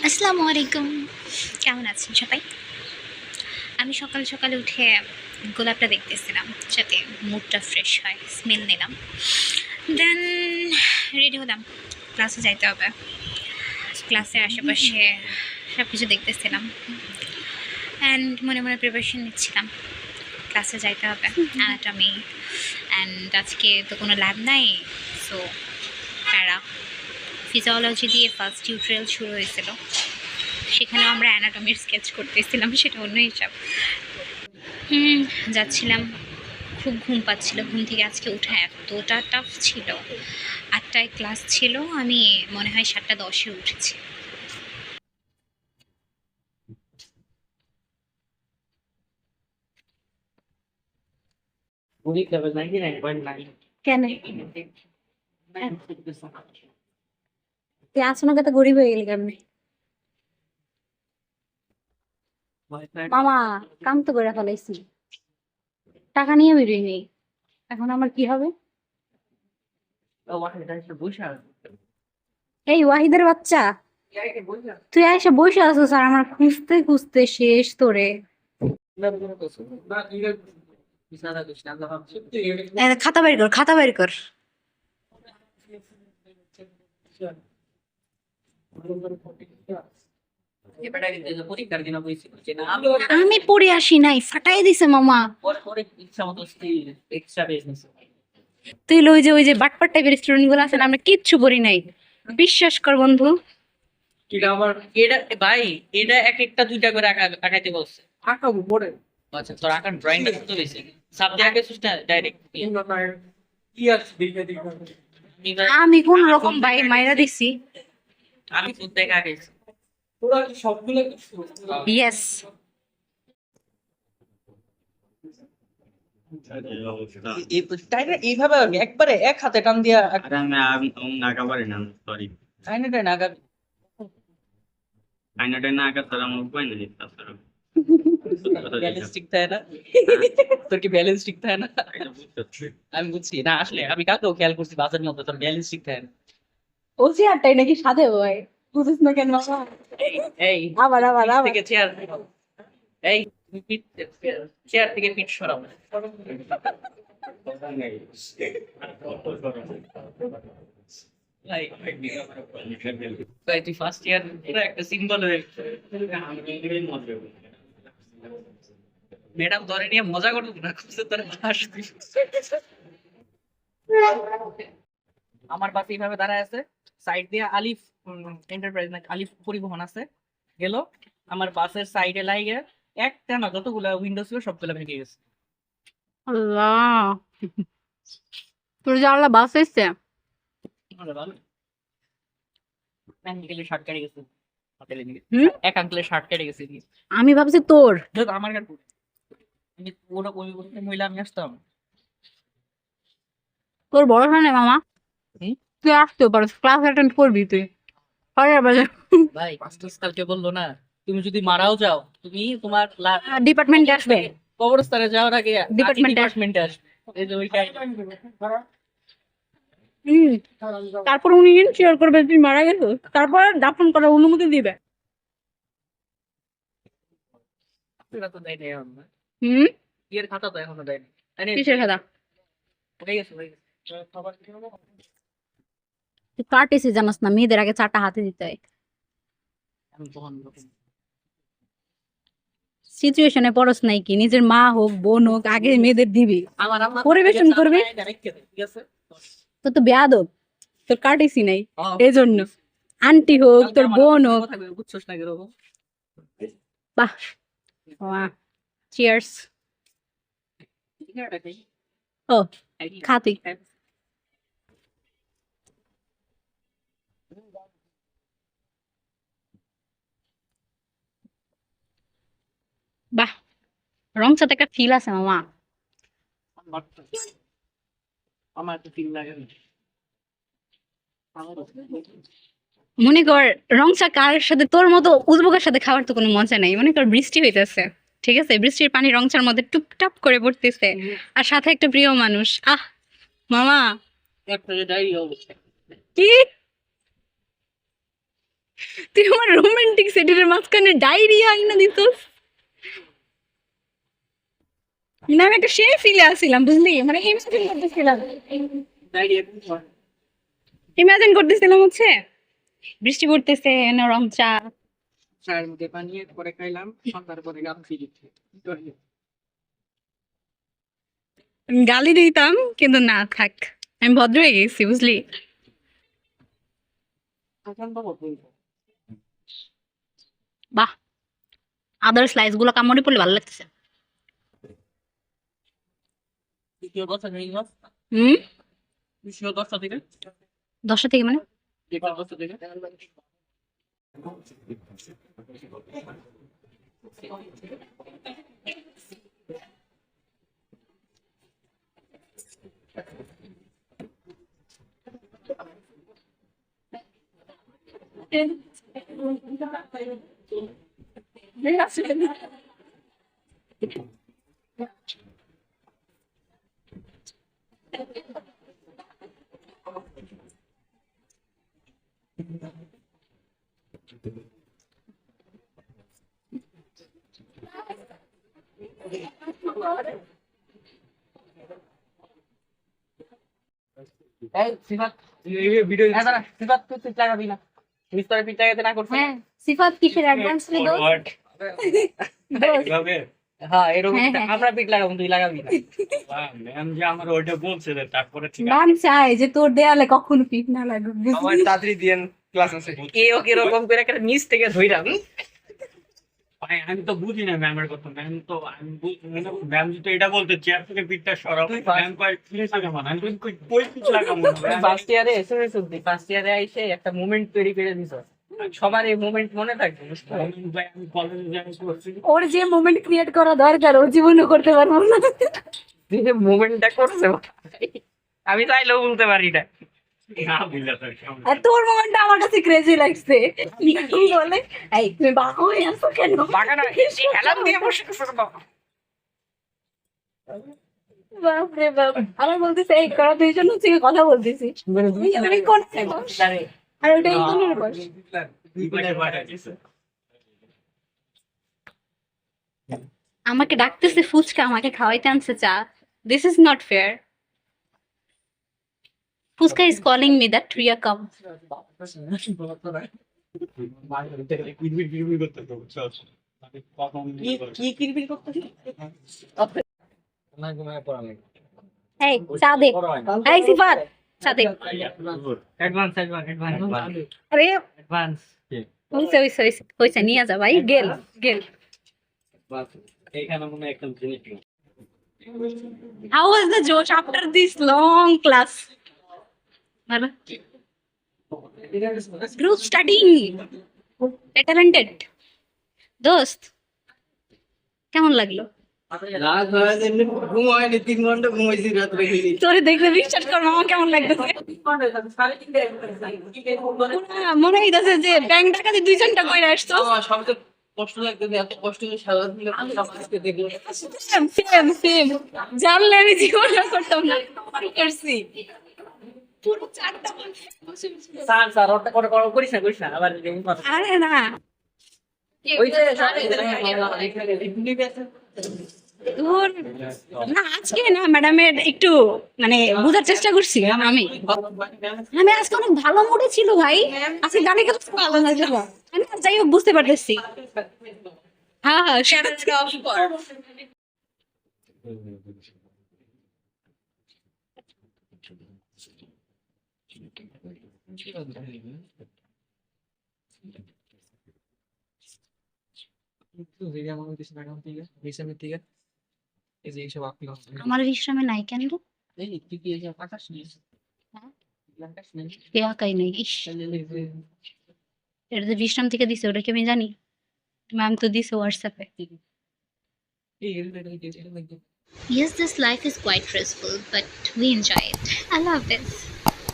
আসসালামু আলাইকুম, কেমন আছেন সবাই? আমি সকাল সকালে উঠে গোলাপটা দেখতেছিলাম যাতে মুডটা ফ্রেশ হয়, স্মেল নিলাম। দেন রেডি হলাম, ক্লাসে যাইতে হবে। ক্লাসের আশেপাশে সব কিছু দেখতেছিলাম অ্যান্ড মনে মনে প্রিপারেশন নিচ্ছিলাম, ক্লাসে যাইতে হবে অ্যানাটমি। অ্যান্ড আজকে তো কোনো ল্যাব নাই, সো প্যারা। ফিজিওলজি দিয়ে ফার্স্ট টিউটোরিয়াল শুরু হয়েছিল, সেখানেও আমরা অ্যানাটমির স্কেচ করতেছিলাম, সেটা অন্য হিসাব। যাচ্ছিলাম, খুব ঘুম পাচ্ছিল। ঘুম থেকে আজকে ওঠা এতটা টাফ ছিল। 8টায় ক্লাস ছিল, আমি মনে হয় 7:10-এ উঠেছি। কেন ক্লাস ওনাকে তো গরিব হয়ে গেলি কেমনি? মামা কাম তো করে ফেলাইছি, টাকা নিয়ে বেরোই নেই, এখন আমার কি হবে? এই ওয়াহিদের বাচ্চা, তুই এসে বসে আছিস আর আমার খুঁজতে খুঁজতে শেষ তোরে। খাতা বের কর, খাতা বের কর। আমি পড়ে আসি নাই, ফাটাই দিছে মামা। তুই ওই যে বাটপার টাইপের স্টুডেন্ট গুলো আছেন, আমরা কিচ্ছু পড়ি নাই, বিশ্বাস কর বন্ধু। এটা আমার এটা ভাই, এটা এক একটা দুইটা করে আঁকাইতে বলছে। আঁকাবো পরে। আচ্ছা, তোর আঁকার ড্রয়িংটা কত বেশি? সাবজেক্ট আঁকাইছিস না ডাইরেক্ট? কি আছে দেখে দেখে আমি কোন রকম ভাই মাইরা দিছি। আমি খুদ দেখে আঁকাইছি। তোরা কি সবগুলো ইয়েস। এইভাবে একবারে এক হাতে টান দিয়া আরে আমি নাগা পারি না, সরি। আইনাটা না আঁকাবি। আইনাটা না আঁকা তার আমার উপায় নেই তাছাড়া। ব্যালেন্স ঠিক থাকে না? তোর কি ব্যালেন্স ঠিক থাকে না? আমি বুঝছি না, আসলে আমি কাকেও খেয়াল করছি বাসের মধ্যে তোর ব্যালেন্স ঠিক থাকে না। ও চেয়ারটাই নাকি সাধে হয়, বুঝিস না কেন মামা? এই আবার আবার পিঠ আবার থেকে চেয়ার, এই তুমি চেয়ার থেকে পিঠ সরাও। ভাই ভাই, তুই ফার্স্ট ইয়ার পুরো একটা সিম্বল হয়ে ম্যাডাম ধরে নিয়ে মজা করবো না, খুঁজে তোর হাস। আমার পাশে এইভাবে দাঁড়ায় আছে, সাইড দিয়ে আলিফ এন্টারপ্রাইজ না আলিফ পরিবহন আছে, গেল আমার বাসের সাইডে লাইগে একটা না যতগুলা উইন্ডো ছিল সবগুলা ভেঙে গেছে। আল্লাহ, তোর যে আল্লাহ বাস এসছে। আঙ্কেলের শার্ট কেটে গেছে, হোটেলে নিয়ে হুম? এক আঙ্কেলের শার্ট কেটে গেছে। আমি ভাবছি তোর। দেখ আমার কাছে আমি ওরা ওই মহিলা আমি আসতাম। তোর বড় হয় না মামা, হুম? তুই আসতেও পারিস, ক্লাস অ্যাটেন্ড করবি তুই। ভাই মাস্টার্স কালকে বললো না, তুমি যদি মারাও যাও তুমি তোমার ডিপার্টমেন্টে আসবে, কবরস্থানে যাওয়ার আগে ডিপার্টমেন্টে ডিপার্টমেন্টে আসবে। এই যে ওইটাই হুম। তারপর উনি ইনশিওর করবে তুই মারা গেছো, তারপর দাফন করার অনুমতি দিবে। খাতা তো দেয় নাই এখন না। হুম। বিয়ের খাতা তো এখনো দেয়নি। তাই না? কিসের খাতা? হয়ে গেছে হয়ে গেছে। তুই কার্টেসি জানাস না, মেয়েদের আগে 4টা হাতে দিতে হয়। আমি তখন সিচুয়েশনে পড়স নাই কি, নিজের মা হোক বোন হোক আগে মেয়েদের দিবি, আমার আম্মা পরিবেশন করবি। ঠিক আছে। তোর তো বেয়াদব, তোর কার্টেসি নাই এই জন্য। আন্টি হোক তোর বোন হোক। বুঝছস না কিরকম? বাহ, চিয়ার্স। ও খাতি। বাহ, রং সাথে একটা ফিল আছে মামা। আমার তো ফিল লাগে। মনে কর রং চা কার সাথে, তোর মতো উদ্ভোগের সাথে খাওয়ার তো কোনো মজা নাই। মনে কর বৃষ্টি হইতেছে, ঠিক আছে, বৃষ্টির পানি রং চার মধ্যে টুপটাপ করে পড়তেছে, আর সাথে একটা প্রিয় মানুষ। আহ মামা, একটা যে ডায়রি হবে। কি তুই আমার রোমান্টিক সেটের মাঝখানে ডায়রিয়া আইনা দিতস। না আমি একটা সে ফিলে আসছিলাম বুঝলি, মানে ইমাজিন করতেছিলাম হচ্ছে বৃষ্টি পড়তেছে, নরম চা, চায়ের মধ্যে পানি পরে খাইলাম, সন্ধ্যার পরে গান ফিরিতে গালি দিতাম কিন্তু না থাক, আমি ভদ্র হয়ে গেছি বুঝলি। এখন তো বাহ, আদার স্লাইস গুলো কামড়ে পড়লে ভালো লাগতেছে। দ্বিতীয় দশটা থেকে হুম, দ্বিতীয় দশটা থেকে 10টা থেকে মানে দ্বিতীয় দশটা থেকে এই সিফাত ভিডিও সিফাত তুই পিট লাগাবি না, মিস্টার পিট লাগাতে না করছিস। হ্যাঁ সিফাত কিসের অ্যাডভান্স রে দোস্ত? এইভাবে হ্যাঁ এরকম হ্যাঁ, হ্যাঁ। আমরা পিট লাগাবো, তুই লাগাবি না। ম্যাম যে আমার ওইটা বলছে যে তারপরে ঠিক আছে ম্যাম চাই যে তোর দেয়ালে কখনো পিক না লাগুক আমার বুঝলি? তাড়াতাড়ি দিয়েন, ক্লাস আছে। কে ও কিরকম করে একটা নিচ থেকে ধইরাম। ভাই, আমি তো বুঝি না ম্যামের কথা। ম্যাম তো আমি ম্যাম যদি এটা বলতে চেয়ার থেকে পিঠটা সরাও, তুই first- ম্যাম কয় প্লিজ লাগাবো না, আমি কই পিঠ লাগাবো না। ফার্স্ট ইয়ারে এসএমএস অব্দি ফার্স্ট ইয়ারে আইসে একটা মোমেন্ট তৈরি করে দিছ, সবার এই মোমেন্ট মনে থাকবে বুঝছো? ভাই আমি কলেজে যাই করছি, ওর যে মোমেন্ট ক্রিয়েট করা দরকার ওর জীবনও করতে পারবো না। তুই যে মোমেন্টটা করছে আমি চাইলেও বলতে পারি না। না বুঝলে তো কেমন। আর তোর মোমেন্টটা আমার কাছে ক্রেজি লাগছে। বলে এই তুমি বাবা হয়ে আসো কেন? বাগানা হেলান দিয়ে বসে গেছে বাবা। বাপ রে বাপ, আমার বলতেছে এই করা দুইজন হচ্ছে কি কথা বলতেছি, আমি কোন বস? আর ওটা এই কোনের বস। দুই পাশে পাঠাইছে। আমাকে ডাকতেছে ফুচকা, আমাকে খাওয়াইতে আনছে চা। This is not fair. Phuchka is calling me that Riya come. কিরবির করতে তো চল। আমি কখন কি কিরবির করতেছিস? এই চা দে, এই সিফাত চা দে। অ্যাডভান্স অ্যাডভান্স আরে অ্যাডভান্স হইছে নিয়ে যা ভাই, গেল গেল। এইখানে মনে হয় একটা জিনিস How was the Josh after this long class? ভালো। Group studying. Talented. দোস্ত কেমন লাগলো? রাত হয়েছে, ঘুম হয়নি, 3 ঘন্টা ঘুমাইছি রাত্রে। তোরে দেখলে বিশ্বাস করবো আমার কেমন লাগতেছে। মনে হইতেছে যে ব্যাংক ডাকাতি 2 ঘন্টা কইরা আসছো। আমার সবচেয়ে কষ্ট লাগতেছে, এত কষ্ট করে সারা দিন আজকে দেখলো। সেম সেম, জানলে আমি জীবনে করতাম না, করছি পুরো 4টা বছর। স্যার স্যার ওটা করিস না আবার এরকম কথা। আরে না ওই যে তোর না, আজকে না ম্যাডামের একটু মানে বোঝার চেষ্টা করছি আমি। আমি আজকে অনেক ভালো মুডে ছিল ভাই, আজকে গানে গেতে ভালো লাগলো। আমি আর যাই হোক বুঝতে পারতেছি। হ্যাঁ হ্যাঁ ক্যামেরাটা অফ কর। আমার বিশ্রামে নাই কেন গো? একাই নাই। ইস, এটা যে বিশ্রাম থেকে দিছে ওটা কি আমি জানি? ম্যাম তো দিছে হোয়াটসঅ্যাপে। Yes, this life is quite stressful, but we enjoy it. I love this.